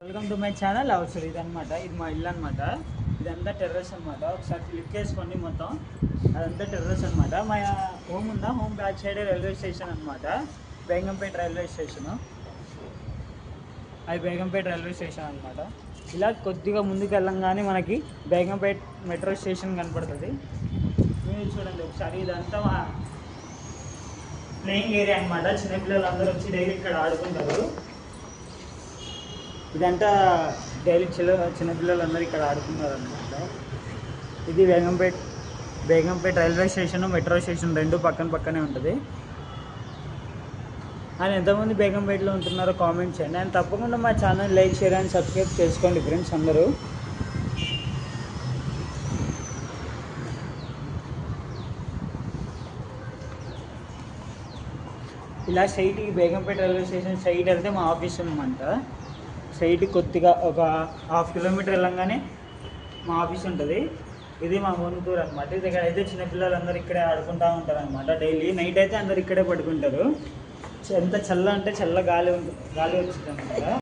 Welcome to my channel outside. ఇది అనమాట, ఇది మా ఇల్లు అనమాట. ఇదంతా టెర్రస్ అనమాట. ఒకసారి క్లిక్ చేసుకోండి, మొత్తం అదంతా టెర్రస్ అనమాట. మా హోమ్ ఉందా, home back side railway station అనమాట. బేగంపేట రైల్వే స్టేషను, అది బేగంపేట రైల్వే స్టేషన్ అనమాట. ఇలా కొద్దిగా ముందుకు వెళ్ళంగానే మనకి బేగంపేట మెట్రో స్టేషన్ కనపడుతుంది. మీరు చూడండి ఒకసారి. ఇదంతా మా ప్లేయింగ్ ఏరియా అనమాట. చిన్నపిల్లలు అందరూ వచ్చి డైలీ ఇక్కడ ఆడుకుంటారు. ఇదంతా డైలీ చిన్నపిల్లలు అందరూ ఇక్కడ ఆడుకున్నారు అనమాట. ఇది Begumpet railway station, metro station రెండు పక్కన పక్కనే ఉంటుంది. అండ్ ఎంతమంది బేగంపేటలో ఉంటున్నారో కామెంట్ చేయండి. అండ్ తప్పకుండా మా channel like, share and subscribe చేసుకోండి ఫ్రెండ్స్ అందరూ. ఇలా సైట్కి బేగంపేట రైల్వే స్టేషన్ సైట్ వెళ్తే మా ఆఫీస్ ఉందన్నమాట. సైట్ కొద్దిగా ఒక 1/2 కిలోమీటర్ వెళ్ళంగానే మా ఆఫీస్ ఉంటుంది. ఇది మా హోన్పూర్ అనమాట. ఇది ఇక్కడ అయితే చిన్నపిల్లలు అందరూ ఇక్కడే ఆడుకుంటూ ఉంటారు అనమాట. డైలీ నైట్ అయితే అందరు ఇక్కడే పడుకుంటారు. ఎంత చల్ల అంటే చల్ల గాలి వచ్చింది అనమాట.